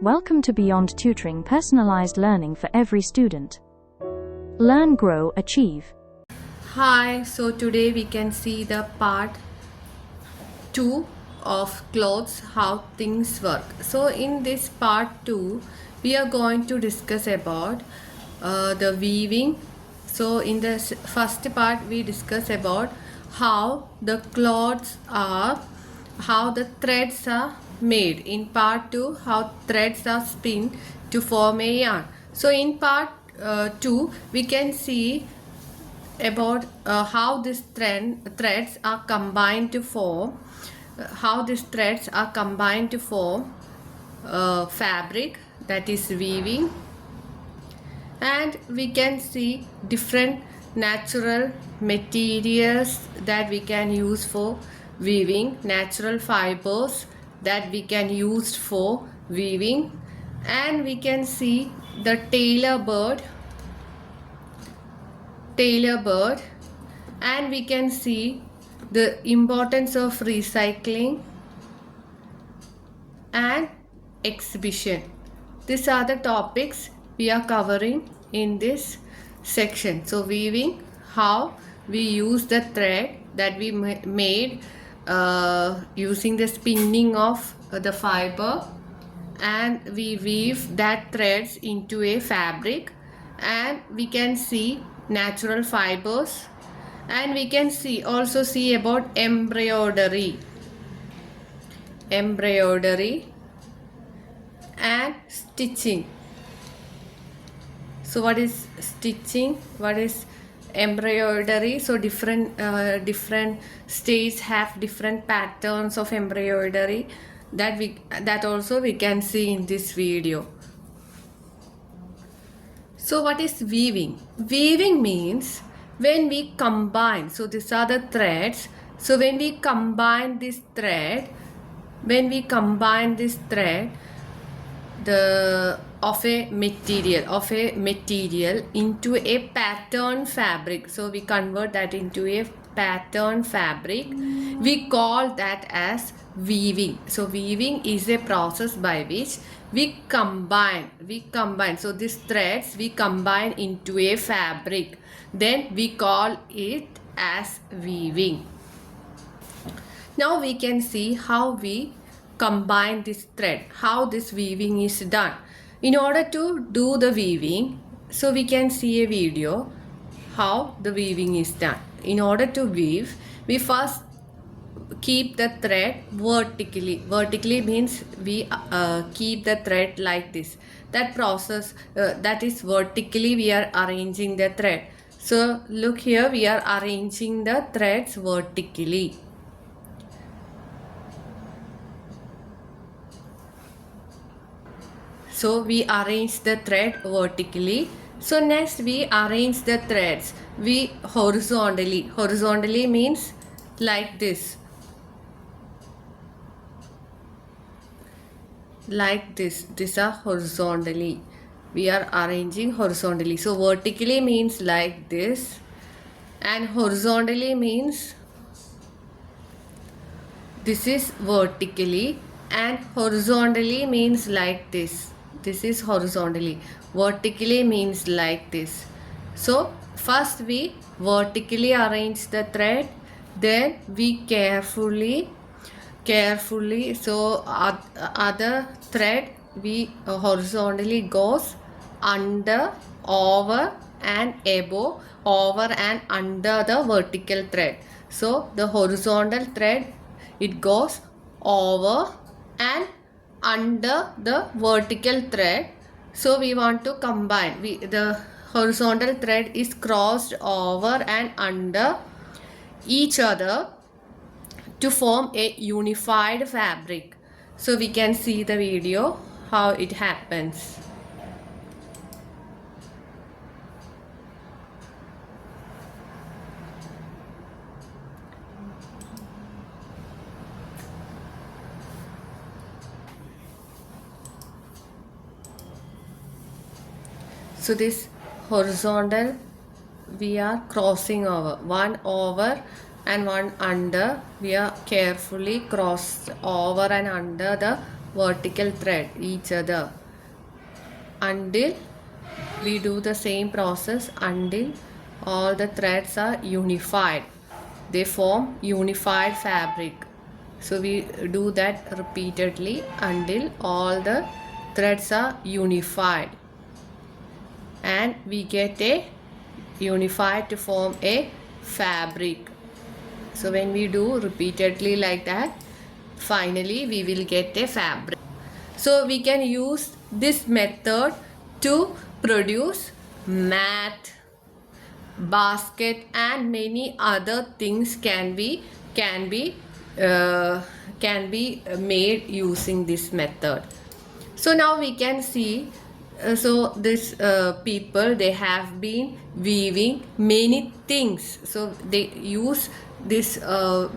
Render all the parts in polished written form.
Welcome to Beyond Tutoring, personalized learning for every student. Learn, grow, achieve. Hi, so today we can see the part 2 of clothes, how things work. So in this part 2 we are going to discuss about the weaving. So in the first part we discuss about how the clothes are, how the threads are made. In part 2, how threads are spun to form a yarn. So in part 2 we can see about how these threads are combined to form fabric, that is weaving. And we can see different natural materials that we can use for weaving, natural fibers that we can use for weaving. And we can see the tailor bird, and we can see the importance of recycling and exhibition. These are the topics we are covering in this section. So weaving, how we use the thread that we made using the spinning of the fiber, and we weave that threads into a fabric. And we can see natural fibers, and we can also see about embroidery and stitching. So what is stitching, what is embroidery? So different states have different patterns of embroidery that also we can see in this video. So what is weaving? Weaving means when we combine, so these are the threads. So when we combine this thread, of a material into a pattern fabric, so we convert that into a pattern fabric, we call that as weaving. So weaving is a process by which we combine, so these threads we combine into a fabric, then we call it as weaving. Now we can see how we combine this thread, how this weaving is done. In order to do the weaving, so we can see a video how the weaving is done. In order to weave, we first keep the thread vertically means we keep the thread like this. That process, that is vertically we are arranging the thread. So look here, we are arranging the threads vertically. So we arrange the thread vertically. So next we arrange the threads horizontally means like this, these are horizontally, we are arranging horizontally. So vertically means like this, and horizontally means this is vertically, and horizontally means like this is horizontally. Vertically means like this. So first we vertically arrange the thread, then we carefully so other thread we horizontally goes under, over and above, over and under the vertical thread. So the horizontal thread, it goes over and under the vertical thread. So we want to combine, the horizontal thread is crossed over and under each other to form a unified fabric. So we can see the video how it happens. So this horizontal we are crossing over, one over and one under. We are carefully crossed over and under the vertical thread each other until we do the same process until all the threads are unified. They form unified fabric. So we do that repeatedly until all the threads are unified, and we get a unified to form a fabric. So when we do repeatedly like that, finally we will get a fabric. So we can use this method to produce mat, basket, and many other things can be made using this method. So now we can see, so this people, they have been weaving many things. So they use this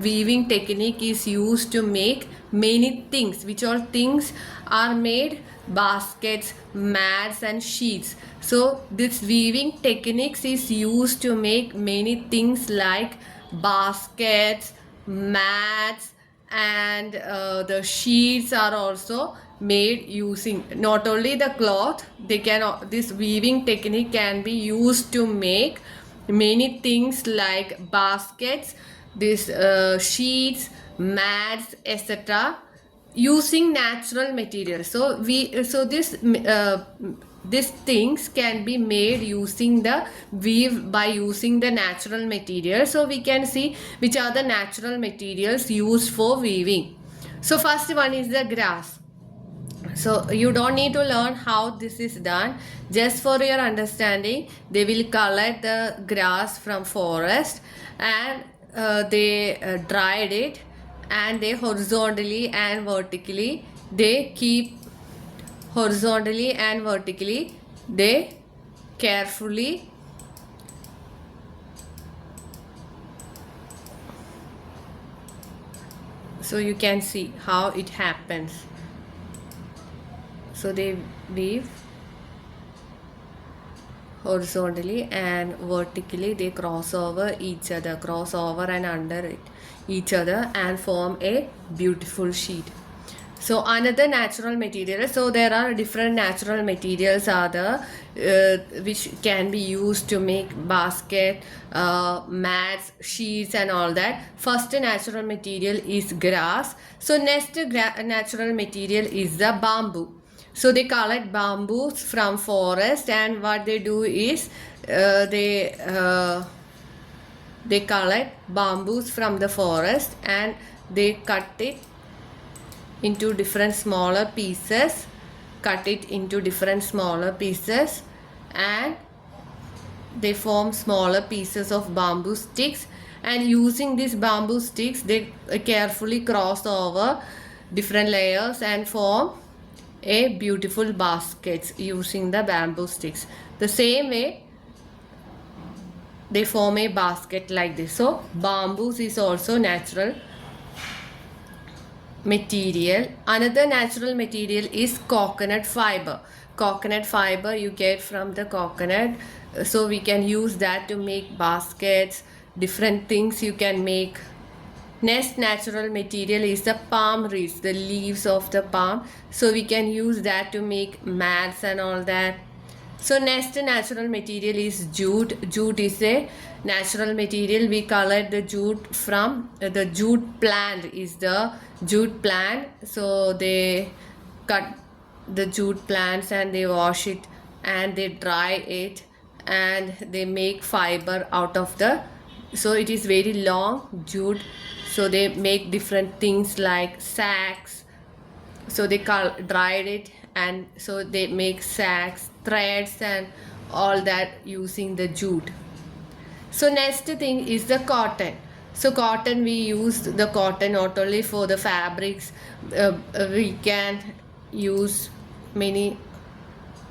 weaving technique is used to make many things. Which all things are made? Baskets, mats, and sheets. So this weaving techniques is used to make many things like baskets, mats, and the sheets are also made using not only the cloth. They can, this weaving technique can be used to make many things like baskets, this sheets, mats, etc., using natural materials. So these things can be made using the weave by using the natural material. So we can see which are the natural materials used for weaving. So first one is the grass. So you don't need to learn how this is done. Just for your understanding, they will collect the grass from forest, and they dried it, and they horizontally and vertically they keep horizontally and vertically they carefully so you can see how it happens. So they weave horizontally and vertically, they cross over each other, cross over and under it each other, and form a beautiful sheet. So another natural material, so there are different natural materials are the which can be used to make basket, mats, sheets, and all that. First natural material is grass. So next natural material is the bamboo. So they collect bamboos from forest, and what they do is they collect bamboos from the forest, and they cut it into different smaller pieces, and they form smaller pieces of bamboo sticks, and using these bamboo sticks they carefully cross over different layers and form a beautiful baskets using the bamboo sticks. The same way they form a basket like this. So bamboos is also natural material. Another natural material is coconut fiber. Coconut fiber you get from the coconut, so we can use that to make baskets, different things you can make. Next natural material is the palm reeds, the leaves of the palm, so we can use that to make mats and all that. So next natural material is jute. Jute is a natural material. We collect the jute from the jute plant is the jute plant. So they cut the jute plants and they wash it and they dry it and they make fiber out of the, so it is very long jute. So they make different things like sacks. So they dried it, and so they make sacks, threads, and all that using the jute. So next thing is the cotton. So cotton, we use the cotton not only for the fabrics, we can use many.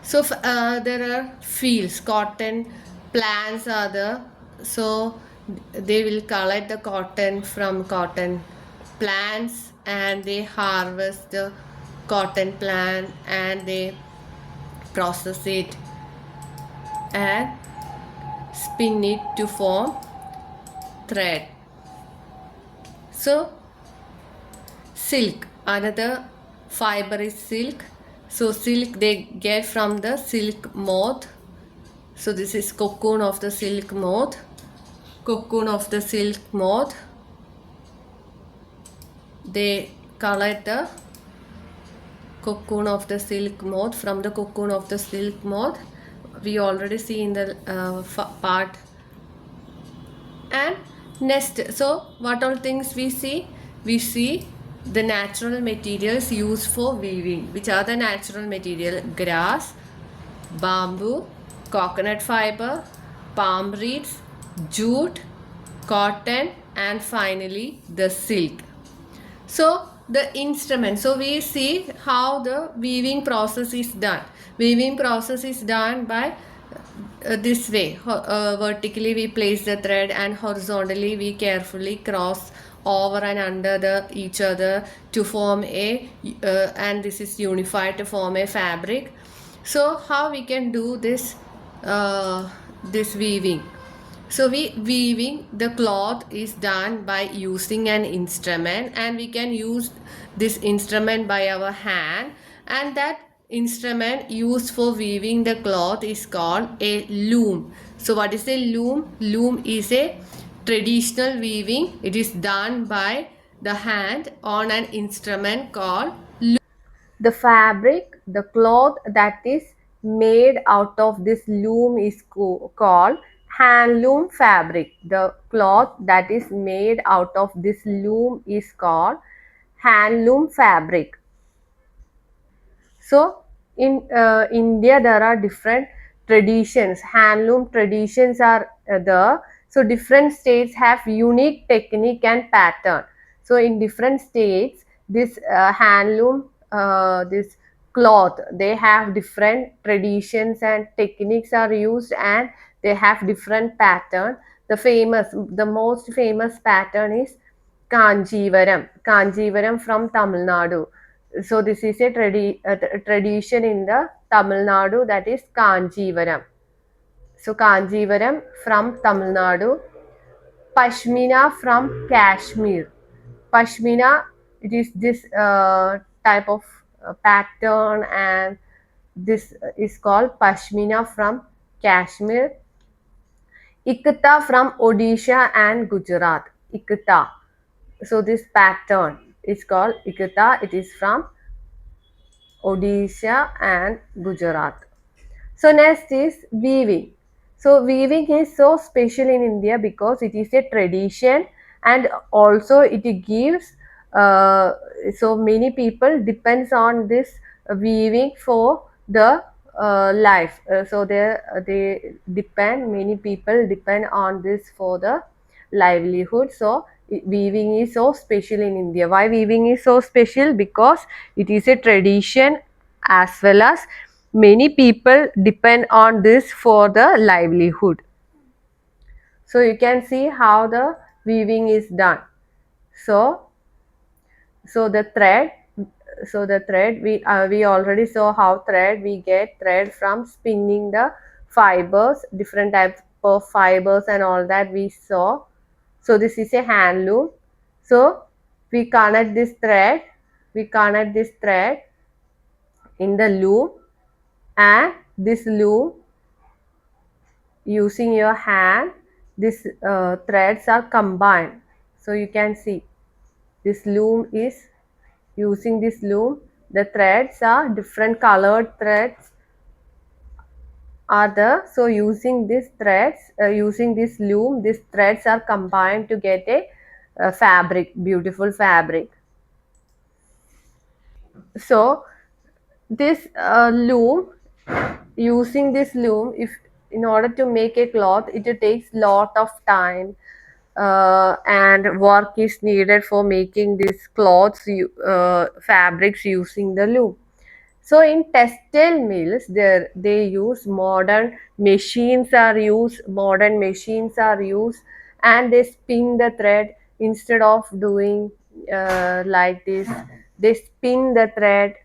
So there are fields, cotton plants are the, so they will collect the cotton from cotton plants and they harvest the cotton plant and they process it and spin it to form thread. So silk, another fiber is silk. So silk they get from the silk moth. So this is cocoon of the silk moth. Cocoon of the silk moth. They collect the cocoon of the silk moth. From the cocoon of the silk moth, we already see in the part. And next, so what all things we see? We see the natural materials used for weaving. Which are the natural material? Grass, bamboo, coconut fiber, palm reeds, jute, cotton, and finally the silk. So the instrument, so we see how the weaving process is done. Weaving process is done by this way. Vertically we place the thread and horizontally we carefully cross over and under the each other to form a and this is unified to form a fabric. So how we can do this this weaving? So weaving the cloth is done by using an instrument, and we can use this instrument by our hand, and that instrument used for weaving the cloth is called a loom. So what is a loom? Loom is a traditional weaving. It is done by the hand on an instrument called loom. The fabric, the cloth that is made out of this loom is called handloom fabric. The cloth that is made out of this loom is called handloom fabric. So in India there are different traditions. Handloom traditions are there. So different states have unique technique and pattern. So in different states, this handloom, this cloth, they have different traditions and techniques are used, and they have different pattern. The most famous pattern is Kanjivaram. Kanjivaram from Tamil Nadu. So this is a tradition in the Tamil Nadu, that is Kanjivaram. So Kanjivaram from Tamil Nadu. Pashmina from Kashmir. Pashmina, it is this type of pattern, and this is called Pashmina from Kashmir. Ikta from Odisha and Gujarat. Ikta. So this pattern is called Ikta. It is from Odisha and Gujarat. So next is weaving. So weaving is so special in India because it is a tradition, and also it gives so many people depends on this weaving for the life. So they depend, many people depend on this for the livelihood. So weaving is so special in India. Why weaving is so special? Because it is a tradition, as well as many people depend on this for the livelihood. So you can see how the weaving is done. So the thread, we already saw how we get thread from spinning the fibers, different types of fibers and all that we saw. So this is a hand loom. So we connect this thread in the loom, and this loom, using your hand, these threads are combined. So you can see this loom is, using this loom, the threads are different colored threads are there. So using these threads, using this loom, these threads are combined to get a fabric, beautiful fabric. So this loom, using this loom, if in order to make a cloth, it takes lot of time and work is needed for making these cloths, fabrics using the loom. So in textile mills, they use modern machines are used, and they spin the thread instead of doing like this. They spin the thread.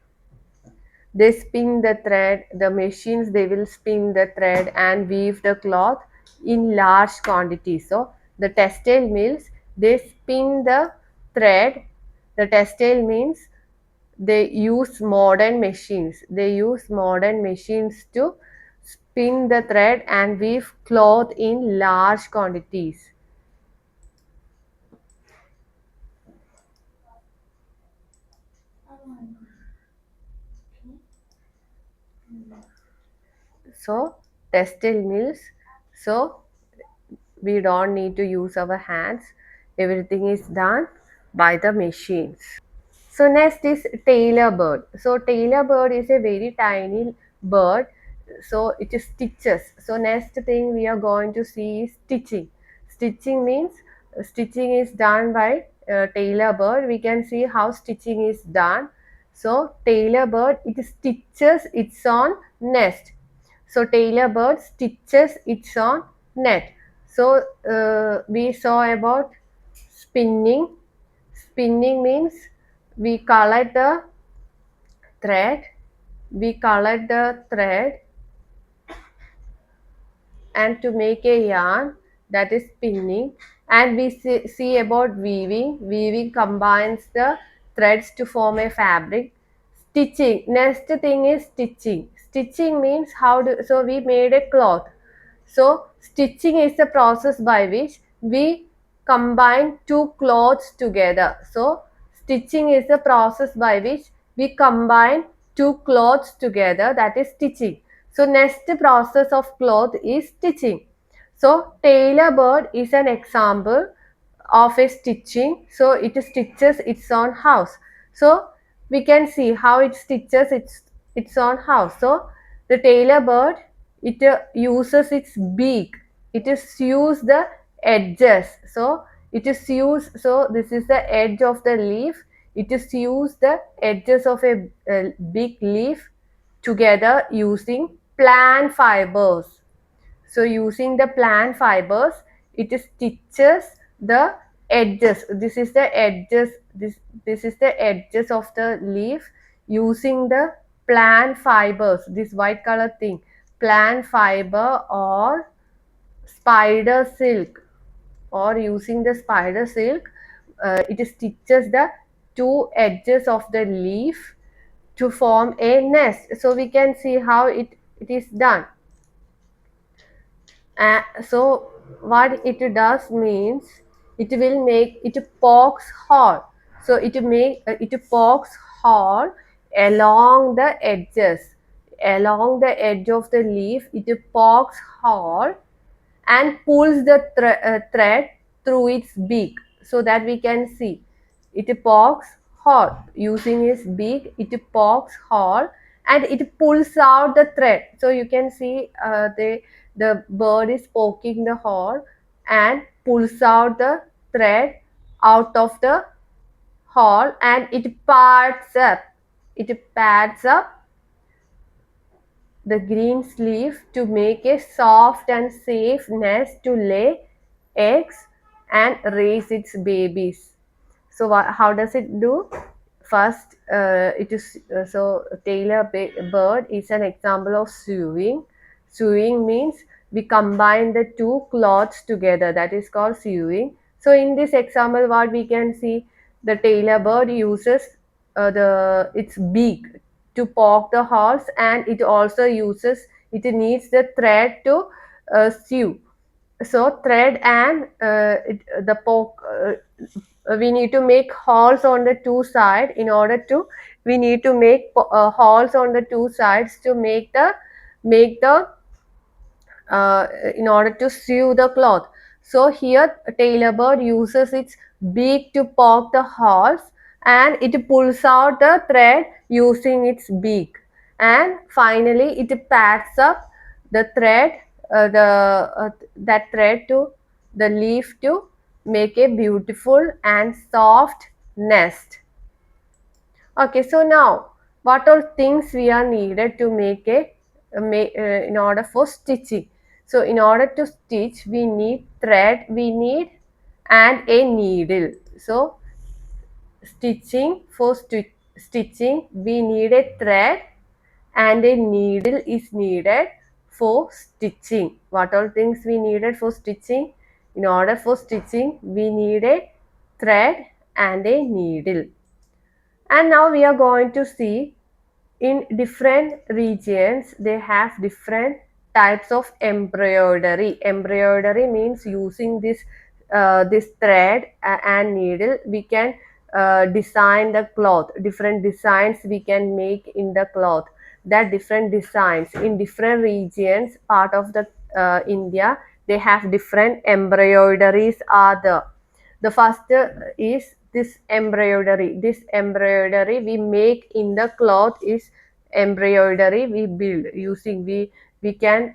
The machines, they will spin the thread and weave the cloth in large quantities. So the textile mills, they spin the thread. The textile mills, they use modern machines. They use modern machines to spin the thread and weave cloth in large quantities. So textile mills. So we don't need to use our hands. Everything is done by the machines. So next is tailor bird. So tailor bird is a very tiny bird. So it is stitches. So next thing we are going to see is stitching. Stitching means stitching is done by tailor bird. We can see how stitching is done. So tailor bird, it stitches its own nest. So tailor bird stitches its own net. So we saw about spinning. Spinning means we collect the thread, we collect the thread and to make a yarn, that is spinning. And we see about weaving. Weaving combines the threads to form a fabric. Stitching, next thing is stitching. Stitching means how do, so we made a cloth. So stitching is the process by which we combine two cloths together. So stitching is the process by which we combine two cloths together, that is stitching. So next process of cloth is stitching. So tailor bird is an example of a stitching. So it stitches its own house. So we can see how it stitches its own house. So the tailor bird, it uses its beak. It sews the edges. So it sews. So this is the edge of the leaf. It sews the edges of a big leaf together using plant fibers. So using the plant fibers, it stitches the edges. This is the edges. This is the edges of the leaf using the plant fibers. This white color thing, plant fiber or spider silk, or using the spider silk, it stitches the two edges of the leaf to form a nest. So we can see how it is done. So what it does means it will make it pokes hole. So it pokes hole along the edges, along the edge of the leaf. It pokes hole and pulls the thread through its beak, so that we can see it pokes hole using its beak. It pokes hole and it pulls out the thread. So you can see the bird is poking the hole and pulls out the thread out of the hole, and it pads up the green leaf to make a soft and safe nest to lay eggs and raise its babies. So how does it do? First, it is so tailor bird is an example of sewing. Sewing means we combine the two cloths together. That is called sewing. So in this example, what we can see, the tailor bird uses its beak to poke the holes, and it also uses, it needs the thread to sew. So thread and the poke, we need to make holes on the two sides. In order to, we need to make holes on the two sides to make the in order to sew the cloth. So here tailor bird uses its beak to poke the holes, and it pulls out the thread using its beak, and finally it pads up the thread, that thread to the leaf to make a beautiful and soft nest. Okay, so now what all things we are needed to make in order for stitching. So in order to stitch, we need thread, we need, and a needle. So stitching, for stitching, we need a thread and a needle is needed for stitching. What all things we needed for stitching? In order for stitching, we need a thread and a needle. And now we are going to see in different regions they have different types of embroidery. Embroidery means using this thread and needle we can design the cloth. Different designs we can make in the cloth. That different designs in different regions part of the India, they have different embroideries are there. The first is this embroidery. This embroidery we make in the cloth is embroidery we build using we can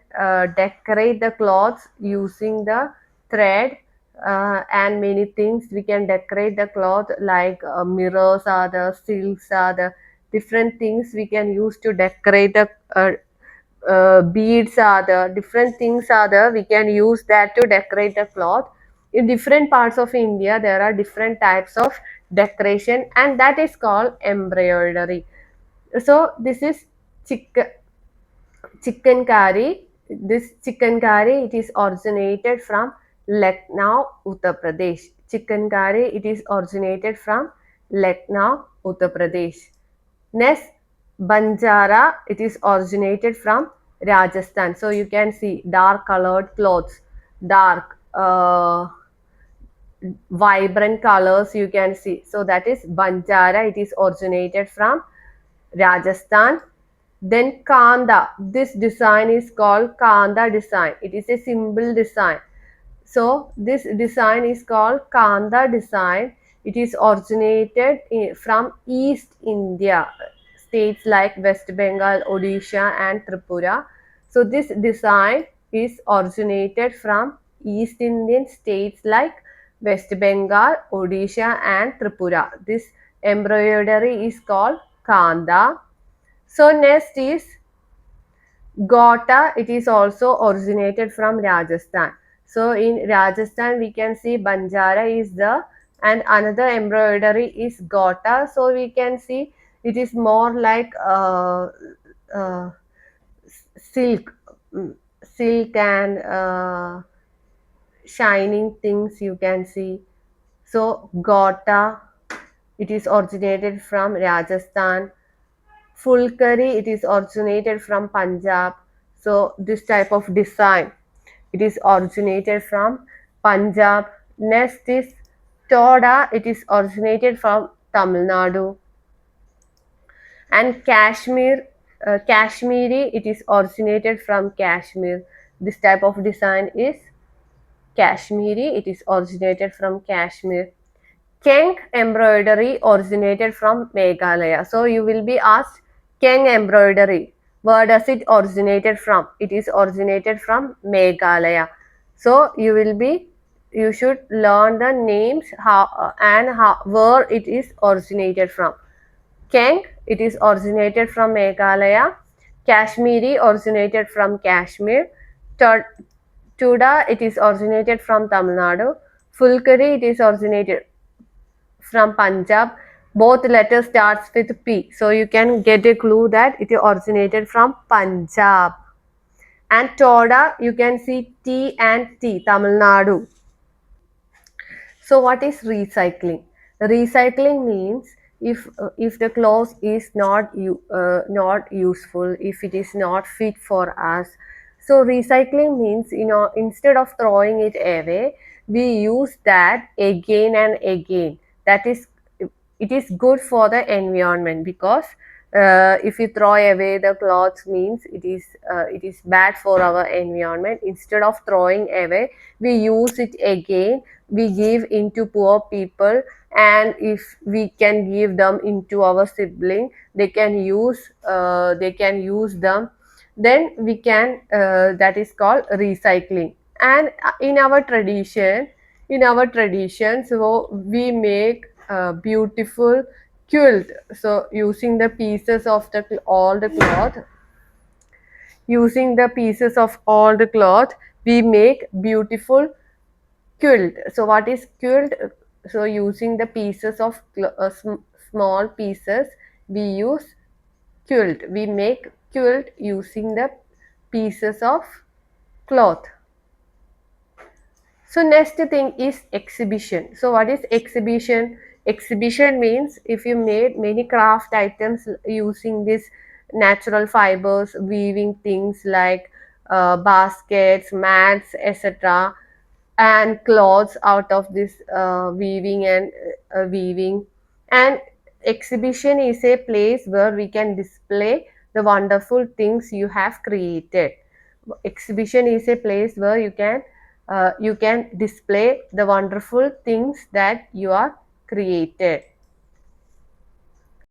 decorate the cloths using the thread and many things we can decorate the cloth like mirrors are the silks are the different things we can use to decorate the beads are the different things are there we can use that to decorate the cloth. In different parts of India there are different types of decoration and that is called embroidery. So this is chicken curry. This chicken curry it is originated from Lucknow, Uttar Pradesh. Chicken curry it is originated from Lucknow, Uttar Pradesh. Next, Banjara, it is originated from Rajasthan. So you can see dark colored clothes, dark, vibrant colors you can see. So that is Banjara, it is originated from Rajasthan. Then Kanda, this design is called Kanda design. It is a simple design. So this design is called Kanda design. It is originated from East India, states like West Bengal, Odisha and Tripura. So this design is originated from East Indian states like West Bengal, Odisha and Tripura. This embroidery is called Kanda. So next is Gota, it is also originated from Rajasthan. So in Rajasthan, we can see Banjara is the and another embroidery is Gota. So we can see it is more like uh, silk, silk and shining things you can see. So Gota, it is originated from Rajasthan. Fulkari, it is originated from Punjab. So this type of design, it is originated from Punjab. Next is Toda, it is originated from Tamil Nadu. And Kashmiri, it is originated from Kashmir. This type of design is Kashmiri, it is originated from Kashmir. Keng embroidery originated from Meghalaya. So you will be asked Keng embroidery. Where does it originated from? It is originated from Meghalaya. So you should learn the names how where it is originated from. Keng, it is originated from Meghalaya. Kashmiri originated from Kashmir. Tuda, it is originated from Tamil Nadu. Fulkari, it is originated from Punjab. Both letters starts with P. So you can get a clue that it originated from Punjab. And Toda, you can see T and T, Tamil Nadu. So what is recycling? Recycling means if the cloth is not useful, if it is not fit for us. So recycling means instead of throwing it away, we use that again and again. That is, it is good for the environment because if you throw away the clothes means it is bad for our environment. Instead of throwing away, we use it again, we give into poor people, and if we can give them into our sibling, they can use them, then we can that is called recycling. And in our tradition, so we make a beautiful quilt. So using the pieces of all the cloth, using the pieces of all the cloth, we make beautiful quilt. So what is quilt? So using the pieces of small pieces, we use quilt. We make quilt using the pieces of cloth. So next thing is exhibition. So what is exhibition? Exhibition means if you made many craft items using this natural fibers, weaving things like baskets, mats, etc., and clothes out of this weaving. And exhibition is a place where we can display the wonderful things you have created. Exhibition is a place where you can display the wonderful things that you are created.